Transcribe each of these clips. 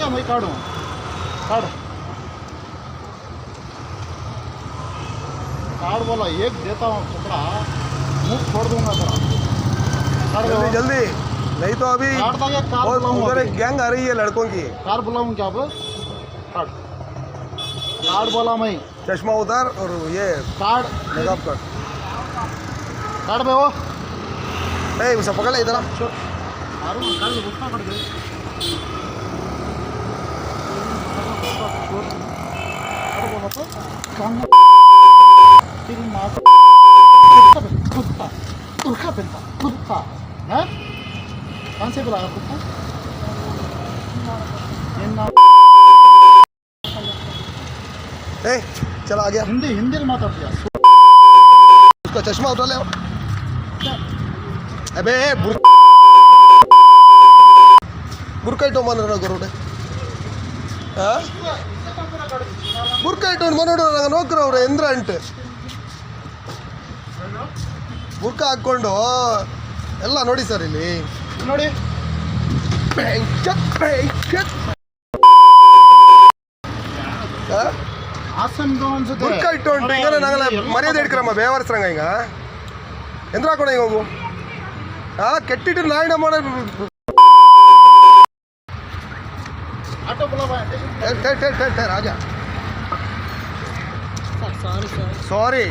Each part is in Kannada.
क्या मैं काटूँ काट काट बोला एक देता हूँ कपड़ा मुँह छोड़ दूंगा तेरा जल्दी जल्दी, नहीं तो अभी उधर एक गैंग आ रही है लड़कों की। कार बुलाऊँ क्या अब? काट कार्ड बोला मैं। चश्मा उतार और ये कार्ड नकाब कर। कार्ड पे वो उसे पकड़ ले इधर। कौन से बुलाया कुत्ता? चला आ गया। हिंदी हिंदी में माता दिया। उसका चश्मा उठा ले। अबे बुर्का इटो मनोड गोरुडे बुर्का इटो मनोड नोकर ಎಂದ್ರ ಅಂಟು ಬುರ್ಕಾ ಹಾಕ್ಕೊಂಡು ಎಲ್ಲ ನೋಡಿ ಸರ್ ಇಲ್ಲಿ ನೋಡಿ ಬುರ್ಕಾ ಇಟ್ಟುಂಟು ಈಗ ನಾಗಲ್ಲ ಮರ್ಯಾದೆ ಹಿಡ್ಕರಮ್ಮ ಬೇವರ್ಸ್ರಂಗ ಈಗ ಎಂದ್ರ ಹಾಕೋಣ ಈಗ ಹೋಗು ಕೆಟ್ಟಿಟ್ಟು ನಾಯಿನ ಮಾಡ ರಾಜ ಸಾರಿ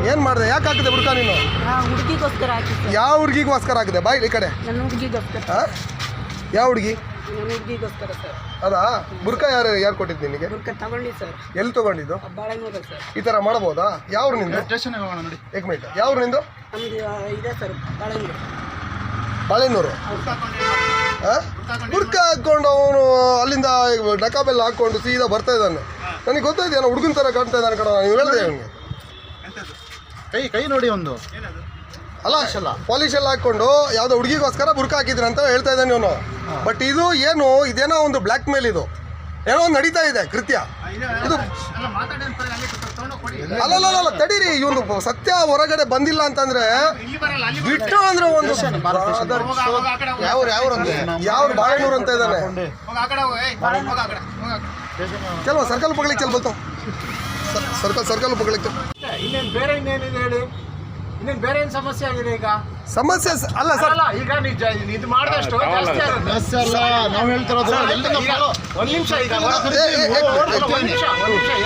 ಏನ್ ಮಾಡಿದೆ ಯಾಕೆ ಹಾಕಿದೆ ಬುರ್ಕಾ ನೀನು ಹುಡುಗಿಗೋಸ್ಕರ ಯಾವ ಹುಡುಗಿಗೋಸ್ಕರ ಹಾಕಿದೆ ಬಾಯ್ ಈ ಕಡೆ ಯಾವ ಹುಡುಗಿ ಅದಾ ಬುರ್ಕಾ ಯಾರು ಕೊಟ್ಟಿದ್ದು ನಿನಗೆ ಎಲ್ಲಿ ತಗೊಂಡಿದ್ದು ಈ ತರ ಮಾಡಬಹುದಾ ಯಾವ್ರು ನಿಂದು ಏಕ್ ಮಿನಿಟ್ ಯಾವ್ರು ನಿಂದು ಬಾಳೆನೂರು ಬುರ್ಕಾ ಹಾಕೊಂಡು ಅವನು ಅಲ್ಲಿಂದ ಡಕಾಬೆಲ್ಲ ಹಾಕೊಂಡು ಸೀದಾ ಬರ್ತಾ ಇದ್ದಾನೆ ನನಗೆ ಗೊತ್ತಾಯ್ತು ಏನೋ ಹುಡುಗನ ಥರ ಕಾಣ್ತಾ ಇದ್ದಾನೆ ಕಣ ನೀವು ಹೇಳಿದೆ ಅವನಿಗೆ ಕೈ ಕೈ ನೋಡಿ ಒಂದು ಅಲ್ಲ ಪಾಲಿಶ್ ಎಲ್ಲ ಹಾಕೊಂಡು ಯಾವುದೋ ಹುಡುಗಿಗೋಸ್ಕರ ಬುರ್ಕಾ ಹಾಕಿದ್ದೀನಿ ಅಂತ ಹೇಳ್ತಾ ಇದ್ದಾನೆ ಇವನು ಬಟ್ ಇದು ಏನು ಇದೇನೋ ಒಂದು ಬ್ಲ್ಯಾಕ್ ಮೇಲ್ ಇದು ಏನೋ ಒಂದು ನಡೀತಾ ಇದೆ ಕೃತ್ಯ ಇದು ಅಲ್ಲ ತಡೀರಿ ಇವನು ಸತ್ಯ ಹೊರಗಡೆ ಬಂದಿಲ್ಲ ಅಂತಂದ್ರೆ ಬಿಟ್ಟು ಅಂದ್ರೆ ಒಂದು ಯಾವ್ರು ಬಾಳೆನೂರು ಅಂತ ಇದ್ದಾನೆ ಕೆಲವು ಸರ್ಕಲ್ ಪಗಳಿಕ್ ಚಲ್ ಬಲ್ತಾವ ಸರ್ಕಲ್ ಪಗಳಿಕ್ ಇನ್ನೇನು ಬೇರೆ ಇನ್ನೇನಿದೆ ಹೇಳಿ ಇನ್ನೇನು ಬೇರೆ ಏನು ಸಮಸ್ಯೆ ಆಗಿದೆ ಈಗ ಸಮಸ್ಯೆ ಅಲ್ಲ ಸರ್ ಈಗ ಇದು ಮಾಡಿದಷ್ಟು ನಾವು ಹೇಳ್ತಿರೋದು ಒಂದು ನಿಮಿಷ ಈಗ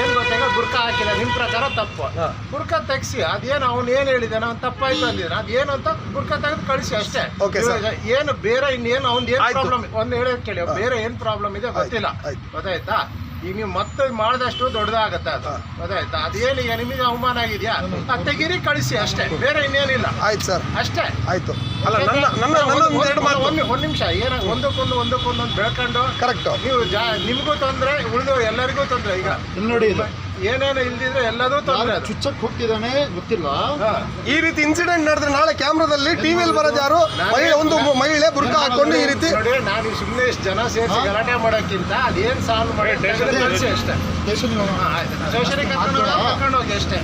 ಏನು ಗೊತ್ತಾಗ ಬುರ್ಕಾ ಹಾಕಿಲ್ಲ ನಿಮ್ಮ ಪ್ರಕಾರ ತಪ್ಪು ಬುರ್ಕಾ ತೆಗ್ಸಿ ಅದೇನು ಅವ್ನು ಏನು ಹೇಳಿದಾನ ಅವ್ನು ತಪ್ಪಾಯ್ತು ಅಂದಿದ್ದಾನೆ ಅದೇನು ಅಂತ ಬುರ್ಕಾ ತೆಗೆದು ಕಳಿಸಿ ಅಷ್ಟೇ ಏನು ಬೇರೆ ಇನ್ನೇನು ಅವ್ನು ಏನು ಪ್ರಾಬ್ಲಮ್ ಒಂದು ಹೇಳೋದು ಕೇಳಿ ಬೇರೆ ಏನು ಪ್ರಾಬ್ಲಮ್ ಇದೆ ಗೊತ್ತಿಲ್ಲ ಗೊತ್ತಾಯ್ತಾ ಈಗ ನೀವು ಮತ್ತೆ ಮಾಡಿದಷ್ಟು ದೊಡ್ಡದಾಗತ್ತೆ ಅದು ಗೊತ್ತಾಯ್ತಾ ಅದೇನು ಈಗ ನಿಮಗೆ ಅವಮಾನ ಆಗಿದೆಯಾ ಅದು ತೆಗೀರಿ ಕಳಿಸಿ ಅಷ್ಟೇ ಬೇರೆ ಇನ್ನೇನಿಲ್ಲ ಆಯ್ತು ಸರ್ ಅಷ್ಟೇ ಆಯ್ತು ಅಲ್ಲ ಒಂದು ನಿಮಿಷ ಏನೋ ಒಂದಕ್ಕೊಂದು ಬೆಳ್ಕೊಂಡು ಕರೆಕ್ಟ್ ನೀವು ನಿಮಗೂ ತೊಂದರೆ ಉಳಿದು ಎಲ್ಲರಿಗೂ ತೊಂದರೆ ಈಗ ನೋಡಿ ಏನೇನು ಇಲ್ದಿದ್ರೆ ಎಲ್ಲದೂ ತೊಂದರೆ ಚುಚ್ಚಕ್ಕೆ ಹೋಗ್ತಿದ್ದಾನೆ ಗೊತ್ತಿಲ್ಲ ಈ ರೀತಿ ಇನ್ಸಿಡೆಂಟ್ ನಡೆದ್ರೆ ನಾಳೆ ಕ್ಯಾಮ್ರಾದಲ್ಲಿ ಟಿವಿಯಲ್ಲಿ ಬರೋದು ಯಾರು ಒಂದು ಮಹಿಳೆ ಬುರ್ಕಾ ಹಾಕೊಂಡು ಈ ರೀತಿ ನೋಡಿ ನಾನು ಸುಮ್ಮನೆ ಇಷ್ಟು ಜನ ಸೇರಿಸಿ ಗಲಾಟೆ ಮಾಡೋಕ್ಕಿಂತ ಅದೇನು ಸಾಲ್ವ್ ಮಾಡಿ ಕಳಿಸಿ ಅಷ್ಟೇ ಸ್ಟೇಷನಿಗೆ ಕರ್ಕೊಂಡು ಹೋಗಿ ಅಷ್ಟೇ